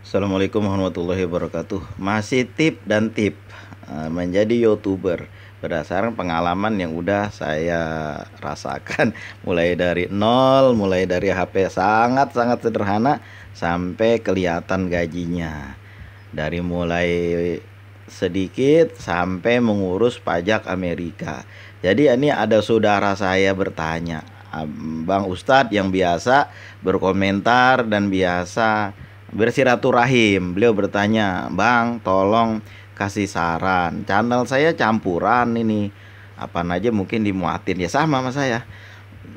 Assalamualaikum warahmatullahi wabarakatuh. Masih tip dan tip menjadi YouTuber berdasarkan pengalaman yang udah saya rasakan mulai dari nol, mulai dari HP sangat-sangat sederhana sampai kelihatan gajinya. Dari mulai sedikit sampai mengurus pajak Amerika. Jadi ini ada saudara saya bertanya, Bang Ustadz yang biasa berkomentar dan biasa bersiraturahim. Beliau bertanya, Bang, tolong kasih saran. Channel saya campuran ini. Apa aja mungkin dimuatin ya sama saya.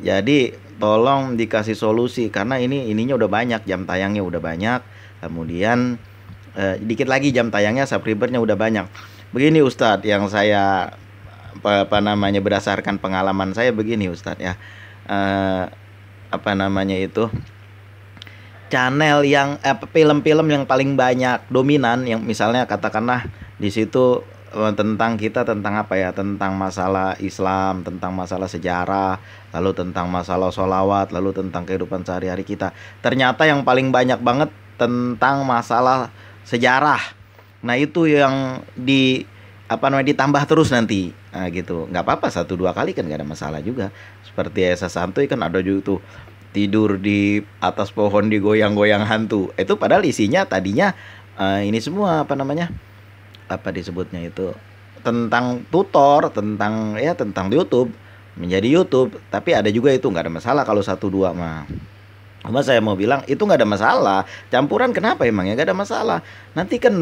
Jadi tolong dikasih solusi karena ininya udah banyak, jam tayangnya udah banyak. Kemudian dikit lagi jam tayangnya, subscribernya udah banyak. Begini Ustadz, yang saya apa namanya berdasarkan pengalaman saya begini Ustadz ya. Eh, apa namanya itu? Channel yang film-film yang paling banyak dominan yang misalnya katakanlah di situ tentang kita, tentang apa ya, tentang masalah Islam, tentang masalah sejarah, lalu tentang masalah sholawat, lalu tentang kehidupan sehari-hari kita, ternyata yang paling banyak banget tentang masalah sejarah. Nah itu yang di apa namanya ditambah terus nanti, nah, gitu nggak apa-apa, satu dua kali kan nggak ada masalah juga. Seperti Esa Santuy kan ada juga tuh, tidur di atas pohon digoyang-goyang hantu. Itu padahal isinya tadinya ini semua apa namanya? Apa disebutnya itu? Tentang tutor, tentang ya tentang YouTube, menjadi YouTube. Tapi ada juga itu nggak ada masalah kalau satu dua mah. Cuma saya mau bilang itu nggak ada masalah. Campuran kenapa emangnya nggak ada masalah? Nanti kan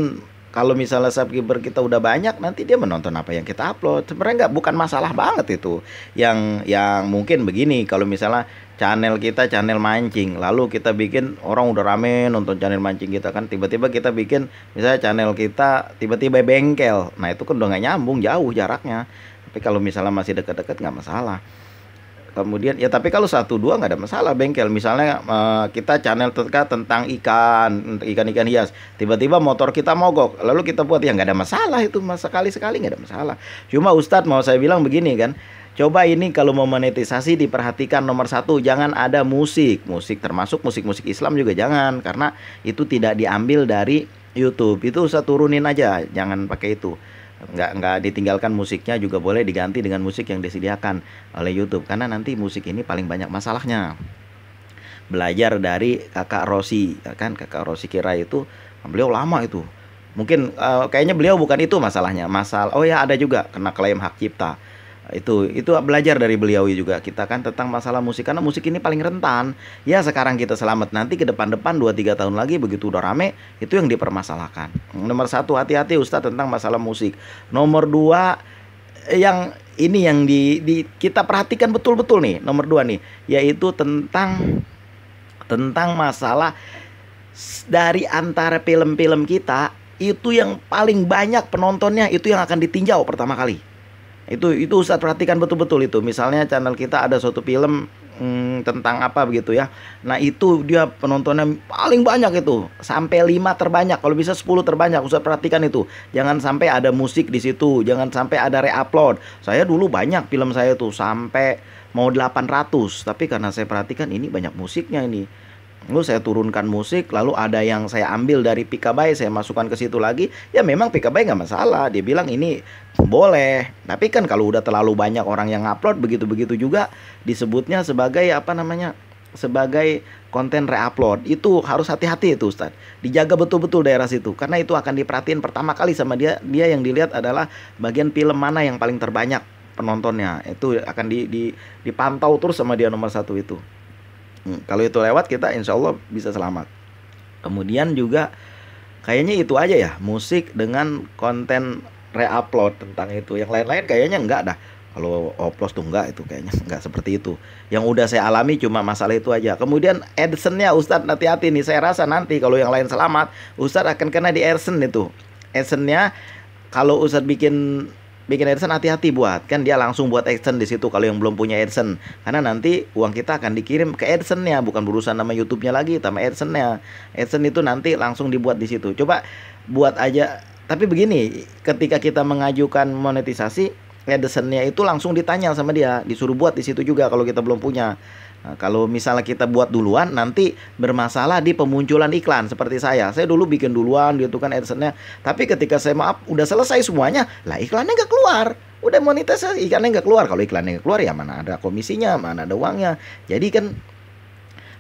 kalau misalnya subscriber kita udah banyak, nanti dia menonton apa yang kita upload. Sebenarnya nggak, bukan masalah banget itu. Yang mungkin begini, kalau misalnya channel kita channel mancing, lalu kita bikin orang udah rame nonton channel mancing kita kan, tiba-tiba kita bikin misalnya channel kita tiba-tiba bengkel. Nah itu kan udah nggak nyambung, jauh jaraknya. Tapi kalau misalnya masih dekat-dekat nggak masalah. Kemudian ya tapi kalau satu dua nggak ada masalah bengkel. Misalnya kita channel tentang ikan hias, tiba-tiba motor kita mogok, lalu kita buat, ya nggak ada masalah itu, mas sekali-sekali nggak ada masalah. Cuma Ustadz mau saya bilang begini kan, coba ini kalau mau monetisasi diperhatikan nomor satu, jangan ada musik termasuk musik-musik Islam juga jangan, karena itu tidak diambil dari YouTube. Itu usah turunin aja, jangan pakai itu. Nggak ditinggalkan musiknya, juga boleh diganti dengan musik yang disediakan oleh YouTube, karena nanti musik ini paling banyak masalahnya. Belajar dari kakak Rossi ya kan, kakak Rossi Kira itu beliau lama itu, mungkin kayaknya beliau bukan itu masalahnya, masalah oh ya ada juga kena klaim hak cipta. Itu belajar dari beliau juga kita kan tentang masalah musik, karena musik ini paling rentan. Ya sekarang kita selamat, nanti ke depan-depan 2-3 tahun lagi begitu udah rame, itu yang dipermasalahkan. Nomor satu, hati-hati Ustadz tentang masalah musik. Nomor dua, yang ini yang kita perhatikan betul-betul nih, nomor dua nih, yaitu tentang masalah dari antara film-film kita, itu yang paling banyak penontonnya itu yang akan ditinjau pertama kali. Itu Ustadz perhatikan betul-betul itu. Misalnya channel kita ada suatu film tentang apa begitu ya. Nah itu dia penontonnya paling banyak itu, sampai 5 terbanyak, kalau bisa 10 terbanyak. Ustadz perhatikan itu. Jangan sampai ada musik di situ, jangan sampai ada re-upload. Saya dulu banyak film saya tuh sampai mau 800, tapi karena saya perhatikan ini banyak musiknya ini, lalu saya turunkan musik, lalu ada yang saya ambil dari Pikabai, saya masukkan ke situ lagi. Ya memang Pikabai nggak masalah, dia bilang ini boleh. Tapi kan kalau udah terlalu banyak orang yang upload, begitu-begitu juga disebutnya sebagai apa namanya, sebagai konten reupload. Itu harus hati-hati itu Ustadz, dijaga betul-betul daerah situ, karena itu akan diperhatiin pertama kali sama dia. Dia yang dilihat adalah bagian film mana yang paling terbanyak penontonnya, itu akan dipantau terus sama dia nomor satu itu. Kalau itu lewat, kita insya Allah bisa selamat. Kemudian juga kayaknya itu aja ya, musik dengan konten reupload tentang itu. Yang lain-lain kayaknya enggak dah. Kalau oplos tuh enggak, itu kayaknya enggak seperti itu. Yang udah saya alami cuma masalah itu aja. Kemudian AdSense-nya Ustadz hati-hati nih. Saya rasa nanti kalau yang lain selamat, Ustadz akan kena di AdSense itu. AdSense-nya kalau Ustadz bikin AdSense, hati-hati buat, kan dia langsung buat AdSense di situ kalau yang belum punya AdSense, karena nanti uang kita akan dikirim ke AdSense-nya, bukan berurusan nama YouTube-nya lagi, sama AdSense-nya. AdSense itu nanti langsung dibuat di situ. Coba buat aja. Tapi begini, ketika kita mengajukan monetisasi, AdSense-nya itu langsung ditanya sama dia, disuruh buat di situ juga kalau kita belum punya. Nah, kalau misalnya kita buat duluan, nanti bermasalah di pemunculan iklan. Seperti saya dulu bikin duluan gitu kan AdSense-nya. Tapi ketika saya maaf udah selesai semuanya, lah iklannya nggak keluar. Udah monetisasi, iklannya nggak keluar. Kalau iklannya nggak keluar ya mana ada komisinya, mana ada uangnya. Jadi kan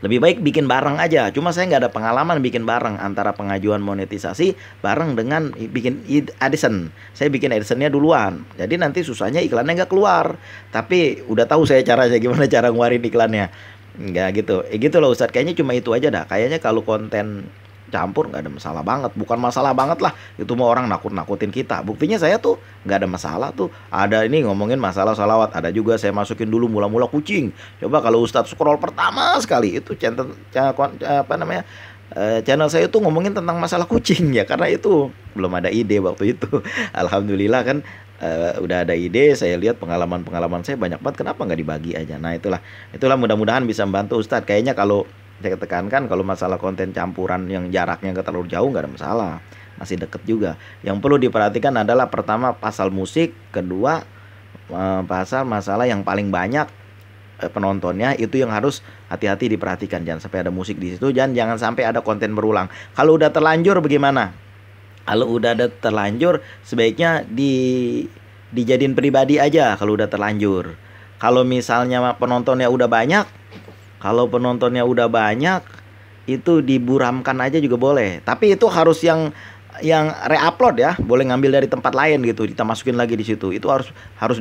lebih baik bikin bareng aja. Cuma saya nggak ada pengalaman bikin bareng antara pengajuan monetisasi bareng dengan bikin AdSense. Saya bikin AdSense-nya duluan. Jadi nanti susahnya iklannya nggak keluar. Tapi udah tahu saya caranya gimana cara ngeluarin iklannya. Nggak gitu. Gitu loh Ustadz. Kayaknya cuma itu aja dah. Kayaknya kalau konten campur nggak ada masalah banget, bukan masalah banget lah, itu mau orang nakut-nakutin kita. Buktinya saya tuh nggak ada masalah tuh. Ada ini ngomongin masalah salawat, ada juga saya masukin dulu mula-mula kucing. Coba kalau Ustadz scroll pertama sekali itu channel apa namanya, channel saya tuh ngomongin tentang masalah kucing ya, karena itu belum ada ide waktu itu. Alhamdulillah kan, udah ada ide. Saya lihat pengalaman-pengalaman saya banyak banget, kenapa nggak dibagi aja. Nah itulah mudah-mudahan bisa membantu Ustadz. Kayaknya kalau saya tekankan, kalau masalah konten campuran yang jaraknya nggak terlalu jauh nggak ada masalah, masih deket juga. Yang perlu diperhatikan adalah pertama pasal musik, kedua pasal masalah yang paling banyak penontonnya, itu yang harus hati-hati diperhatikan. Jangan sampai ada musik di situ, jangan sampai ada konten berulang. Kalau udah terlanjur bagaimana? Kalau udah ada terlanjur, sebaiknya dijadiin pribadi aja kalau udah terlanjur. Kalau misalnya penontonnya udah banyak, itu diburamkan aja juga boleh. Tapi itu harus yang re-upload ya, boleh ngambil dari tempat lain gitu, kita masukin lagi di situ. Itu harus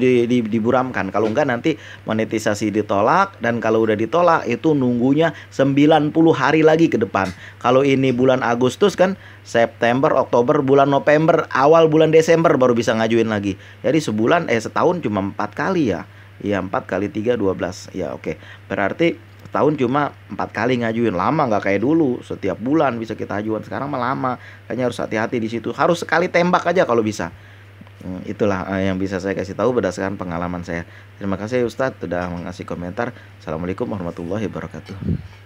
diburamkan. Kalau enggak nanti monetisasi ditolak, dan kalau udah ditolak itu nunggunya 90 hari lagi ke depan. Kalau ini bulan Agustus kan, September, Oktober, bulan November, awal bulan Desember baru bisa ngajuin lagi. Jadi setahun cuma 4 kali ya. Iya, 4 kali 3 12. Ya oke. Berarti tahun cuma 4 kali ngajuin. Lama nggak kayak dulu setiap bulan bisa kita ajuan. Sekarang mah lama. Kayaknya harus hati-hati di situ. Harus sekali tembak aja kalau bisa. Itulah yang bisa saya kasih tahu berdasarkan pengalaman saya. Terima kasih Ustadz sudah mengasih komentar. Assalamualaikum warahmatullahi wabarakatuh.